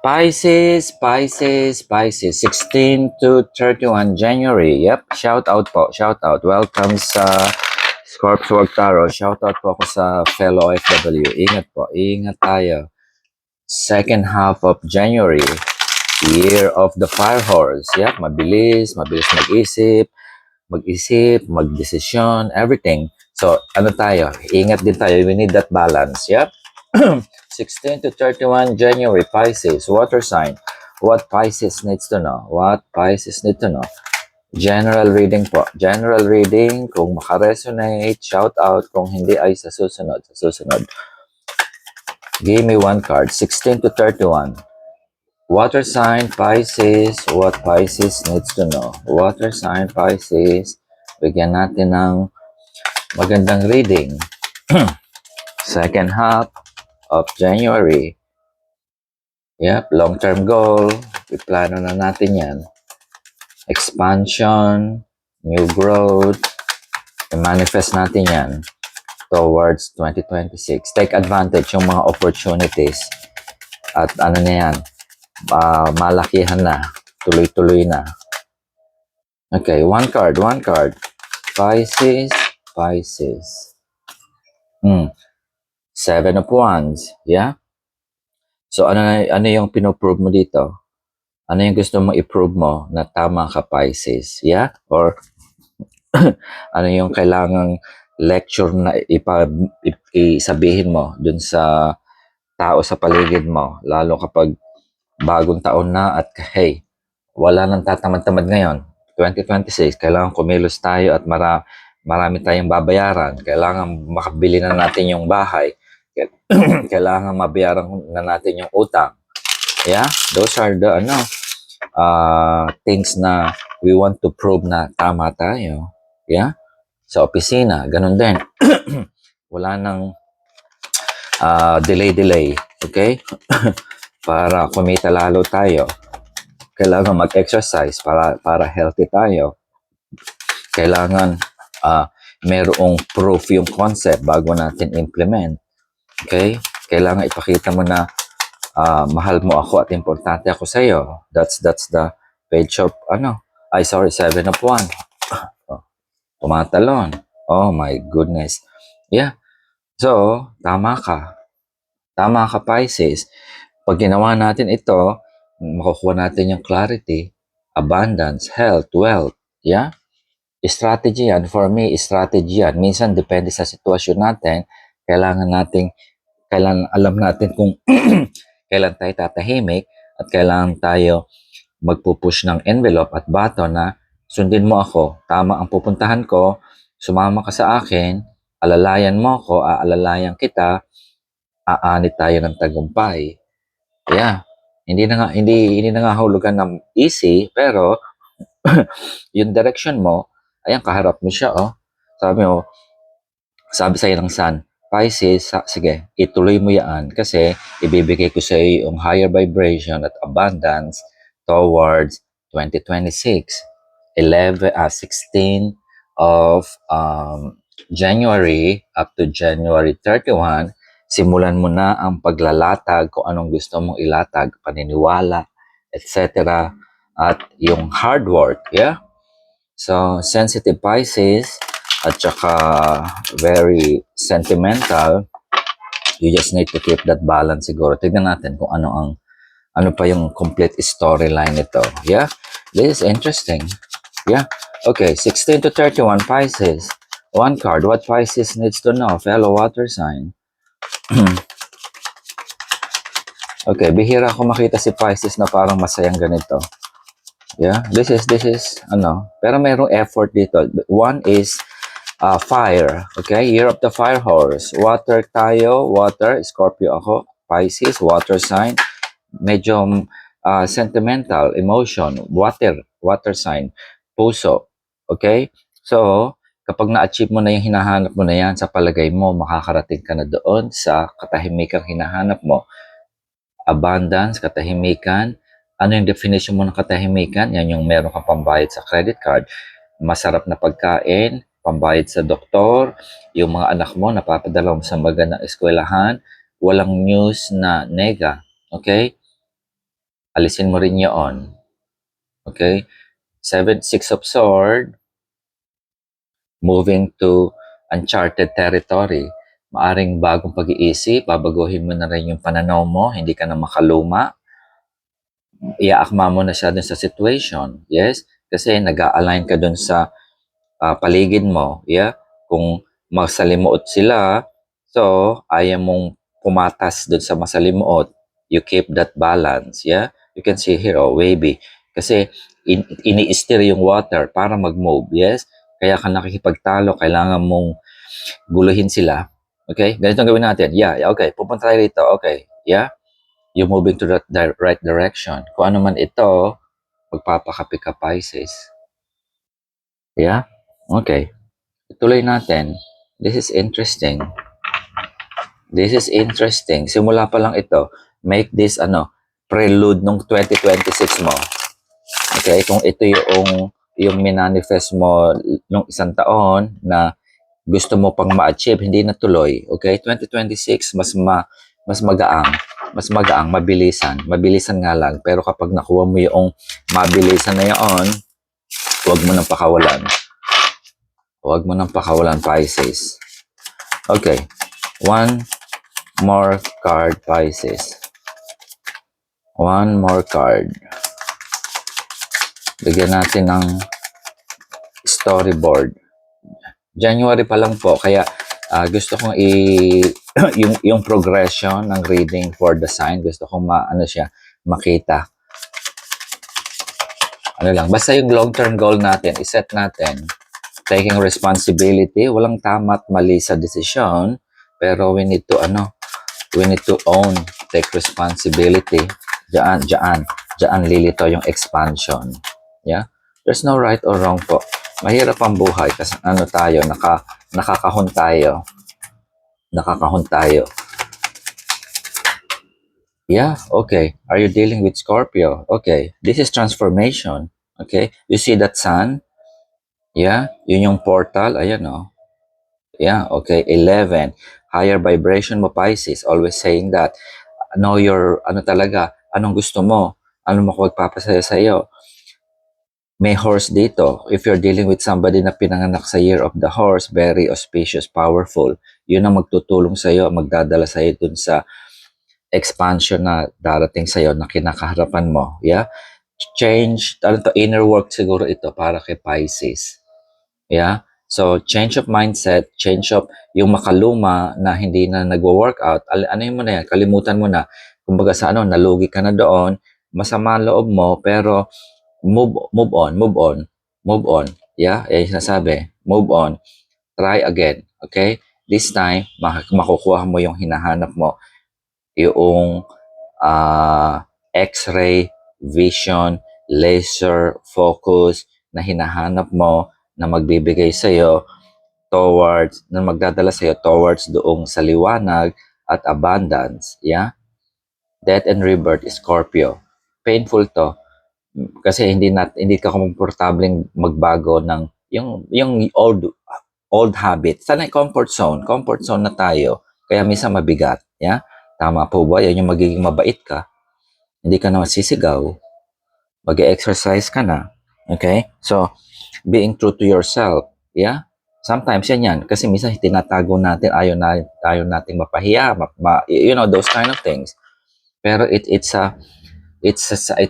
Pisces, 16 to 31 January. Yep, shout out po, shout out. Welcome sa Scorpio World Tarot. Shout out po ako sa fellow OFW. Ingat po, ingat tayo. Second half of January, year of the fire horse. Yep, mabilis mag-isip, magdesisyon, everything. So, ano tayo? Ingat din tayo. We need that balance. Yep. 16 to 31 January, Pisces, water sign. What Pisces needs to know? What Pisces need to know? General reading po. General reading, kung makaresonate, shout out. Kung hindi ay sa susunod. Give me one card. 16 to 31. Water sign, Pisces. What Pisces needs to know? Water sign, Pisces. Bigyan natin ng magandang reading. Second half of January. Yep, long-term goal. Iplano na natin yan. Expansion, new growth. I-manifest natin yan towards 2026. Take advantage yung mga opportunities. At ano na yan, malakihan na. Tuloy-tuloy na. Okay, one card. Pisces. Seven of Wands. Yeah? So, ano yung pinoprove mo dito? Ano yung gusto mong i-prove mo na tama ka, Pisces? Yeah? Or ano yung kailangang lecture na isabihin mo dun sa tao sa paligid mo? Lalo kapag bagong taon na at hey, wala nang tatamad-tamad ngayon. 2026, kailangan kumilos tayo at marami tayong babayaran. Kailangan makabili na natin yung bahay. Kailangan mabayaran na natin yung utang. Yeah, those are the things na we want to prove na tama tayo. Yeah, sa opisina, ganun din. Wala nang delay. Okay? Para kumita lalo tayo. Kailangan mag-exercise para healthy tayo. Kailangan merong proof yung concept bago natin implement. Okay? Kailangan ipakita mo na mahal mo ako at importante ako sa iyo. That's the page of Seven of Wands. Tumatalon. Oh my goodness. Yeah. So, tama ka. Tama ka, Pisces. Pag ginawa natin ito, makukuha natin yung clarity, abundance, health, wealth. Yeah? Strategy yan. For me, strategy yan. Minsan, depende sa sitwasyon natin, kailangan alam natin kung kailan tayo tatahimik at kailangan tayo magpupush ng envelope at baton na sundin mo ako, tama ang pupuntahan ko, sumama ka sa akin, alalayan mo ako, aalalayan kita, aanit tayo ng tagumpay. Yeah. Hindi na nga hulugan ng easy, pero yung direction mo, ayan, kaharap mo siya, oh. Sabi sa'yo ng sun, Pisces, sige, ituloy mo yan kasi ibibigay ko sa iyo yung higher vibration at abundance towards 2026. 16 of January up to January 31, simulan mo na ang paglalatag kung anong gusto mong ilatag, paniniwala, etc. At yung hard work, yeah? So, sensitive Pisces, at saka very sentimental, you just need to keep that balance siguro. Tignan natin kung ano pa yung complete storyline nito. Yeah? This is interesting. Yeah? Okay, 16 to 31 Pisces. One card. What Pisces needs to know? Fellow water sign. Okay, bihira ako makita si Pisces na parang masayang ganito. Yeah? This is, pero mayroong effort dito. One is fire. Okay? Year of the fire horse. Water tayo. Water. Scorpio ako. Pisces. Water sign. Medyo sentimental. Emotion. Water sign. Puso. Okay? So, kapag na-achieve mo na yung hinahanap mo na yan, sa palagay mo, makakarating ka na doon sa katahimikang hinahanap mo. Abundance, katahimikan. Ano yung definition mo ng katahimikan? Yan yung meron kang pambayad sa credit card. Masarap na pagkain, pambayad sa doktor, yung mga anak mo napapadala mo sa magandang eskwelahan, walang news na nega. Okay? alisin mo rin yun. Okay? 6 of Sword, moving to uncharted territory. Maaring bagong pag-iisip, babaguhin mo na rin yung pananaw mo, hindi ka na makaluma. Iaakma mo na siya dun sa situation. Yes? Kasi nag-a-align ka dun sa paligid mo. Yeah? Kung masalimuot sila, so ayaw mong pumatas dun sa masalimuot. You keep that balance. Yeah? You can see here, oh, wavy. Kasi ini-steer yung water para mag-move. Yes? Kaya ka nakikipagtalo, kailangan mong guluhin sila. Okay? Ganito ang gawin natin. Yeah, okay. Pupunta tayo rito. Okay. Yeah? You're moving to the right direction. Kung ano man ito, magpapakapi ka, Pisces. Yeah? Okay. Tuloy natin. This is interesting. This is interesting. Simula pa lang ito. Make this, prelude nung 2026 mo. Okay? Kung ito yung minanifest mo nung isang taon na gusto mo pang ma-achieve, hindi na tuloy. Okay? 2026, mas magaang, mabilisan nga lang. Pero kapag nakuha mo yung mabilisan na yon, huwag mo nang pakawalan. Huwag mo nang pakawalan, Pisces. Okay. One more card, Pisces. One more card. Bigyan natin ng storyboard. January pa lang po, kaya gusto kong yung progression ng reading for the sign, gusto kong makita. Basta yung long-term goal natin, iset natin, taking responsibility, walang tama at mali sa desisyon, pero we need to own, take responsibility. Diyan lilito yung expansion. Yeah? There's no right or wrong po. Mahirap ang buhay kasi nakakahon tayo. Yeah, okay. Are you dealing with Scorpio? Okay. This is transformation. Okay. You see that sun? Yeah. Yun yung portal. Ayan, oh. Yeah, okay. 11. Higher vibration mo, Pisces. Always saying that. Know your, anong gusto mo? Ano magpapasaya sa iyo? May horse dito. If you're dealing with somebody na pinanganak sa year of the horse, very auspicious, powerful. Yun ang magtutulong sa iyo, magdadala sa iyo dun sa expansion na darating sa iyo na kinakaharapan mo. Yeah? Change, inner work siguro ito para kay Pisces. Yeah? So, change of mindset, change of yung makaluma na hindi na nagwo-workout, yun mo na yan, kalimutan mo na. Kumbaga sa nalugi ka na doon, masama loob mo, pero move on. Yeah? Yan yung sinasabi. Move on. Try again. Okay? This time, makukuha mo yung hinahanap mo. Yung X-ray, vision, laser, focus na hinahanap mo na magbibigay sa iyo magdadala sa iyo towards doong sa liwanag at abundance. Yeah? Death and rebirth is Scorpio. Painful to kasi hindi ka komportableng magbago ng yung old habit. Sana comfort zone na tayo. Kaya minsan mabigat. Yeah? Tama po ba? Yan yung magiging mabait ka. Hindi ka na masisigaw. Mag-exercise ka na. Okay? So, being true to yourself. Yeah? Sometimes yan. Kasi minsan tinatago natin, ayaw nating mapahiya, those kind of things. Pero it's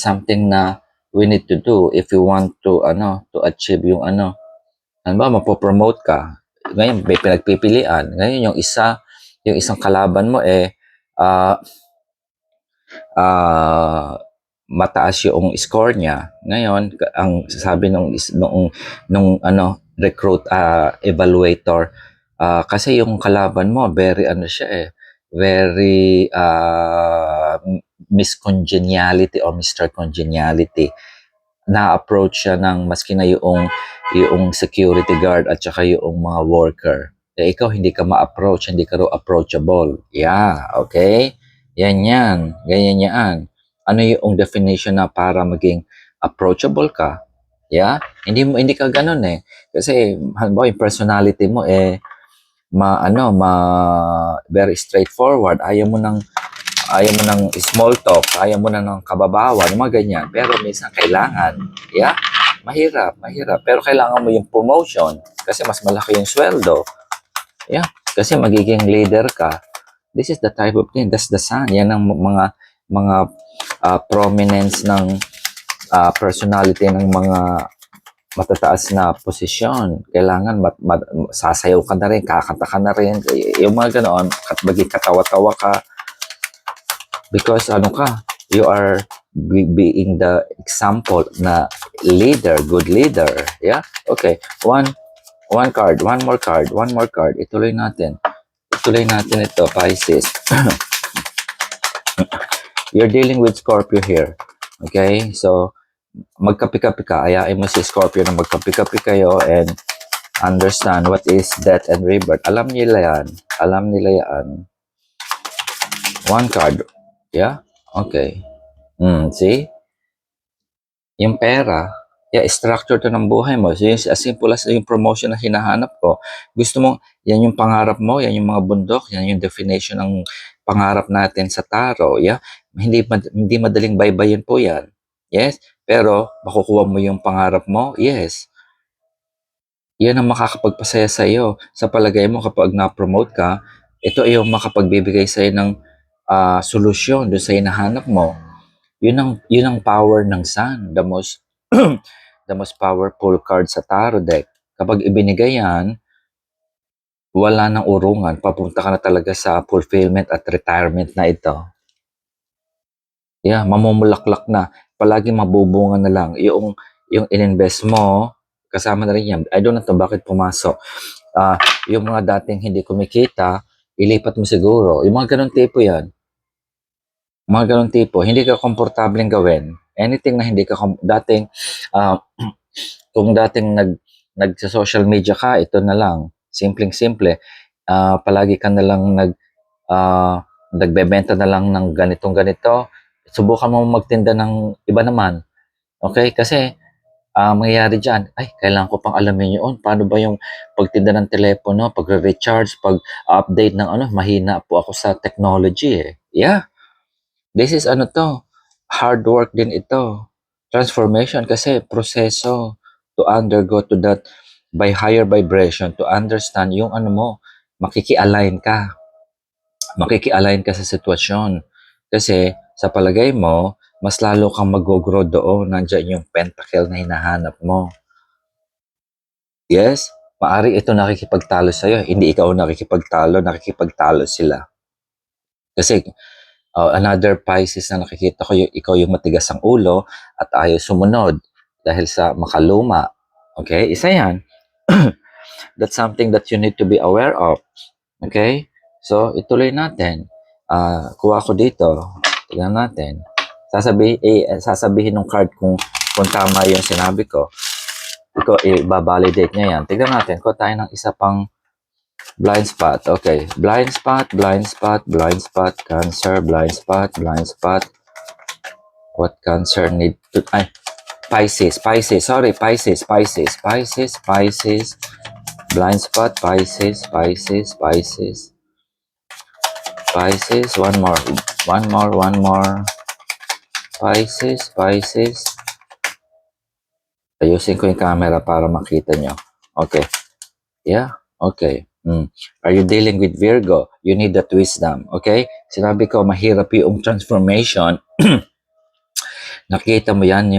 something na we need to do if you want to achieve yung mapopromote ka. Ngayon, may pinagpipilian. Ngayon, yung isang kalaban mo mataas yung score niya. Ngayon, ang sabi nung recruit evaluator, kasi yung kalaban mo very very Miss Congeniality or Mr. Congeniality. Na-approach siya ng maski na yung security guard at saka yung mga worker. Ikaw hindi ka ma-approach, hindi ka raw approachable. Yeah, okay? Ganyan yan. Ano yung definition na para maging approachable ka? Yeah? Hindi ka ganun eh. Kasi halimbawa yung personality mo very straightforward. Ayaw mo nang ayaw mo ng small talk, ayaw mo na ng kababawan, yung mga ganyan. Pero minsan kailangan, yeah, mahirap. Pero kailangan mo yung promotion kasi mas malaki yung sweldo. Yeah, kasi magiging leader ka. This is the type of thing. That's the sun. Yan ang mga prominence ng personality ng mga matataas na posisyon. Kailangan sasayaw ka na rin, kakanta ka na rin. Yung mga ganoon, maging katawa-tawa ka. Because you are being the example na leader, good leader. Yeah? Okay. One card, one more card. Ituloy natin ito, Pisces. You're dealing with Scorpio here. Okay? So, magkapi-kapi ka. Ayain mo si Scorpio na magkapi-kapi kayo and understand what is death and rebirth. Alam nila yan. One card. Yeah? Okay. See? Yung pera, structure to ng buhay mo. So, as simple as yung promotion na hinahanap ko. Gusto mo, yan yung pangarap mo, yan yung mga bundok, yan yung definition ng pangarap natin sa tarot. Yeah? Hindi madaling baybayin po yan. Yes? Pero, makukuha mo yung pangarap mo? Yes. Yan ang makakapagpasaya sa iyo. Sa palagay mo, kapag na-promote ka, ito ay yung makapagbibigay sa iyo ng solusyon doon sa hinahanap mo. Yun ang power ng sun, the most the most powerful card sa tarot deck. Kapag ibinigay yan, wala nang urungan, papunta ka na talaga sa fulfillment at retirement na ito. Yeah, mamumulaklak na. Palagi mabubunga na lang. Yung ininvest mo, kasama na rin yan. I don't know bakit pumasok. Yung mga dating hindi kumikita, ilipat mo siguro. Yung mga ganun tipo yan. Mga ganun tipo. Hindi ka komportableng gawin. Anything na hindi ka dating kung dating sa social media ka, ito na lang. Simpleng-simple. Palagi ka na lang nagbebenta na lang ng ganito. Subukan mo magtinda ng iba naman. Okay? Kasi mangyayari dyan, kailangan ko pang alamin yun. Paano ba yung pagtinda ng telepono, pag-recharge, pag-update ng mahina po ako sa technology eh. Yeah. This is hard work din ito. Transformation kasi proseso to undergo to that by higher vibration to understand yung makiki-align ka. Makiki-align ka sa sitwasyon. Kasi sa palagay mo, mas lalo kang mag-grow doon. Nandiyan yung pentacle na hinahanap mo. Yes? Maari ito nakikipagtalo sa'yo. Hindi ikaw nakikipagtalo sila. Kasi another Pisces na nakikita ko, ikaw yung matigas ang ulo at ayaw sumunod dahil sa makaluma. Okay? Isa yan. That's something that you need to be aware of. Okay? So, ituloy natin. Kuha ko dito. Tignan natin. Sasabihin ng card kung tama yung sinabi ko. I-validate niya yan. Tignan natin. Kuha tayo ng isa pang blind spot. Okay. Blind spot. Cancer. Blind spot. What Cancer need to... Pisces. Sorry, Pisces. Blind spot. Pisces. One more. Pisces. Ayusin ko yung camera para makita nyo. Okay. Yeah. Okay. Are you dealing with Virgo? You need that wisdom. Okay? Sinabi ko, mahirap yung transformation. Nakita mo yan,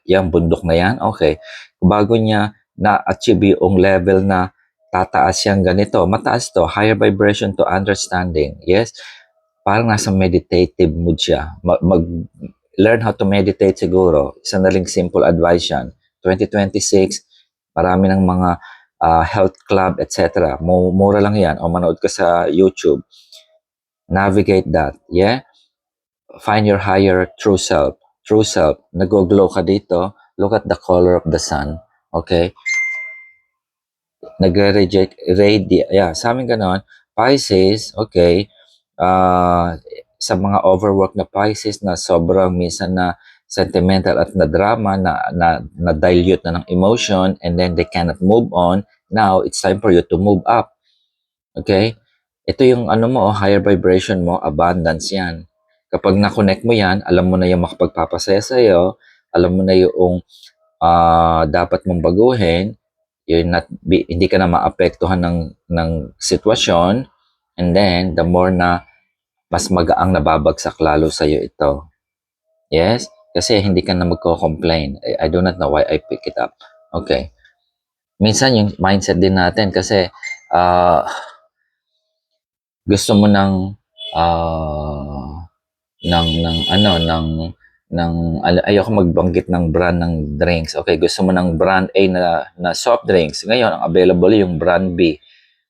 yung bundok na yan? Okay. Bago niya na-achieve yung level na tataas yan ganito. Mataas to. Higher vibration to understanding. Yes? Parang nasa meditative mood siya. Learn how to meditate siguro. Isa na ring simple advice yan. 2026, marami ng mga health club, etc. Mura lang yan. O manood ka sa YouTube. Navigate that. Yeah? Find your higher true self. Nag-glow ka dito. Look at the color of the sun. Okay? Nagre-radiate. Yeah, sa amin ganon. Pisces, okay. Sa mga overwork na Pisces na sobrang minsan na sentimental at na drama na dilute na ng emotion and then they cannot move on. Now, it's time for you to move up. Okay? Ito yung higher vibration mo, abundance yan. Kapag na-connect mo yan, alam mo na yung makapagpapasaya sa'yo, alam mo na yung dapat mong baguhin, hindi ka na maapektuhan ng sitwasyon, and then, the more na mas magaang nababagsak lalo sa'yo ito. Yes? Kasi hindi ka na magko-complain. I do not know why I pick it up. Okay. Minsan yung mindset din natin kasi uh, gusto mo ah, ayoko magbanggit ng brand ng drinks. Okay, gusto mo ng brand A na soft drinks. Ngayon, ang available yung brand B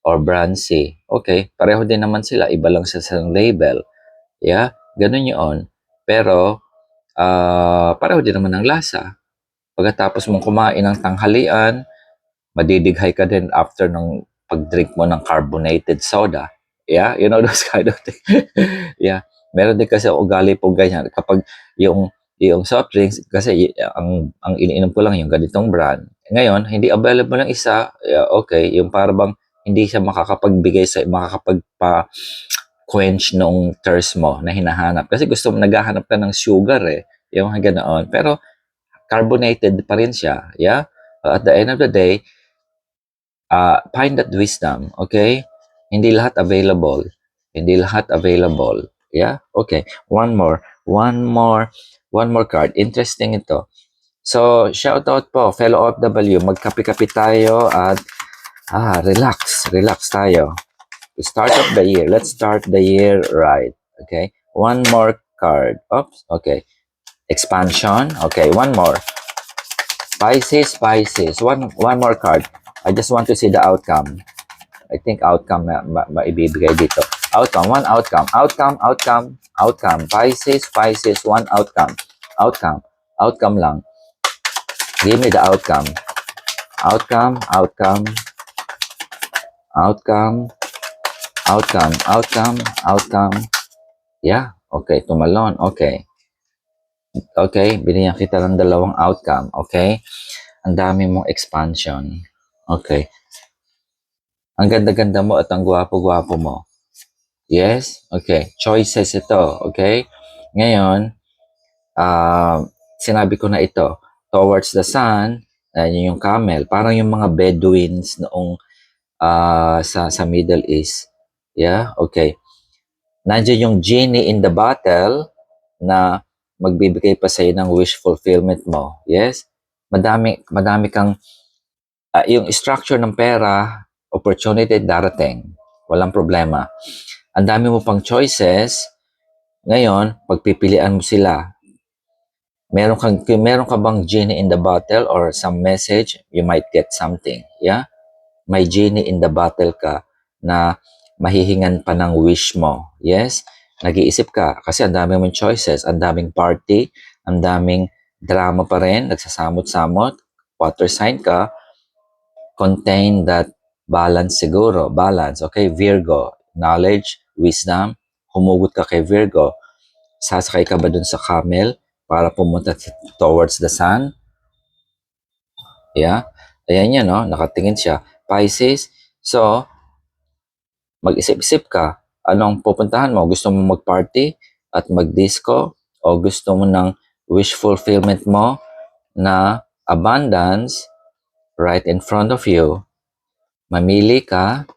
or brand C. Okay, pareho din naman sila. Iba lang sa label. Yeah, ganun yun. Pero, pareho din naman ng lasa. Pagkatapos mong kumain ng tanghalian, madidighay ka din after ng pag-drink mo ng carbonated soda. Yeah, you know those kind of things. Yeah, meron din kasi ugali po ganyan. Kapag yung soft drinks, kasi ang iniinom ko lang yung ganitong brand. Ngayon, hindi available ng isa, yeah, okay, yung parang hindi siya makakapagpa quench nung thirst mo na hinahanap. Kasi naghahanap ka ng sugar yung ganoon. Pero carbonated pa rin siya, yeah? At the end of the day, find that wisdom, okay? Hindi lahat available. Hindi lahat available. Yeah? Okay. One more card. Interesting ito. So, shout out po, fellow OFW, magkape-kape tayo at relax tayo. Start of the year. Let's start the year right. Okay? One more card. Oops. Okay. Expansion. Okay, one more. Pisces. One more card. I just want to see the outcome. I think outcome maibibigay dito. One outcome. Outcome. Pisces, one outcome. Outcome lang. Give me the outcome. Outcome. Yeah, okay, tumalon. Okay. Okay, binigyan kita ng dalawang outcome. Okay? Ang dami mong expansion. Okay. Ang ganda-ganda mo at ang gwapo-gwapo mo. Yes? Okay. Choices ito. Okay? Ngayon, sinabi ko na ito. Towards the sun, yun yung camel. Parang yung mga Bedouins noong sa Middle East. Yeah? Okay. Nandiyan yung genie in the bottle na magbibigay pa sa'yo ng wish fulfillment mo. Yes? Madami kang, yung structure ng pera, opportunity darating. Walang problema. Ang dami mo pang choices. Ngayon, pagpipilian mo sila. Meron ka bang genie in the bottle or some message, you might get something. Yeah? May genie in the bottle ka na mahihingan pa ng wish mo. Yes? Nag-iisip ka kasi ang dami mong choices, ang daming party, ang daming drama pa rin, nagsasamot-samot, water sign ka, contain that balance siguro. Balance, okay? Virgo, knowledge, wisdom, humugot ka kay Virgo. Sasakay ka ba dun sa camel para pumunta towards the sun? Yeah? Ayan yan, no? Nakatingin siya. Pisces, so, mag-isip-isip ka, anong pupuntahan mo? Gusto mo mag-party at mag-disco? O gusto mo ng wish fulfillment mo na abundance right in front of you? Mamili ka.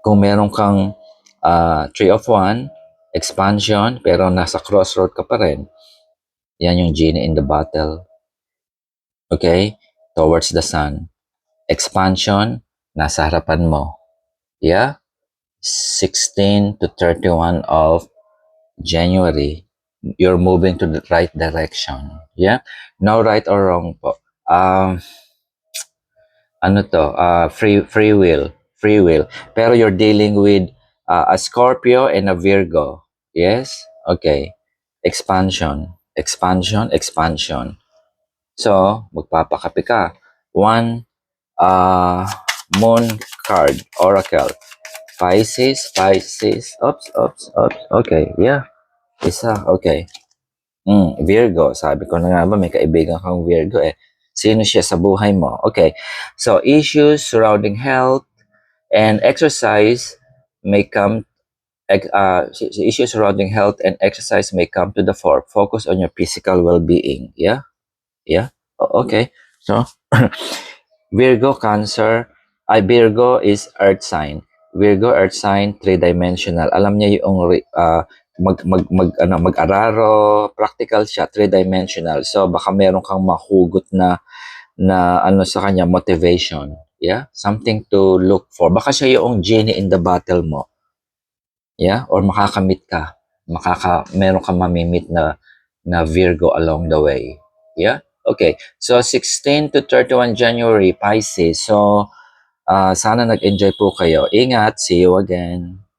Kung meron kang Tree of One, expansion, pero nasa crossroad ka pa rin, yan yung genie in the bottle. Okay? Towards the sun. Expansion, nasa harapan mo. Yeah? 16 to 31 of January, you're moving to the right direction. Yeah? No right or wrong po. Free will. Free will. Pero you're dealing with a Scorpio and a Virgo. Yes? Okay. Expansion. So, magpapakape ka. One moon card, oracle. Pisces. Oops. Okay, yeah. Isa, okay. Virgo. Sabi ko na nga ba, may kaibigan kang Virgo eh. Sino siya sa buhay mo? Okay. So, issues surrounding health and exercise may come Issues surrounding health and exercise may come to the fore. Focus on your physical well-being. Yeah? Yeah? Okay. So, Virgo, Cancer. Virgo is earth sign. Virgo, earth sign, three-dimensional. Alam niya yung mag-araro, practical siya, three-dimensional. So, baka meron kang mahugot na ano sa kanya, motivation. Yeah? Something to look for. Baka siya yung genie in the bottle mo. Yeah? Or makakamit ka. Meron kang mamimit na Virgo along the way. Yeah? Okay. So, 16 to 31 January, Pisces. So, sana nag-enjoy po kayo. Ingat. See you again.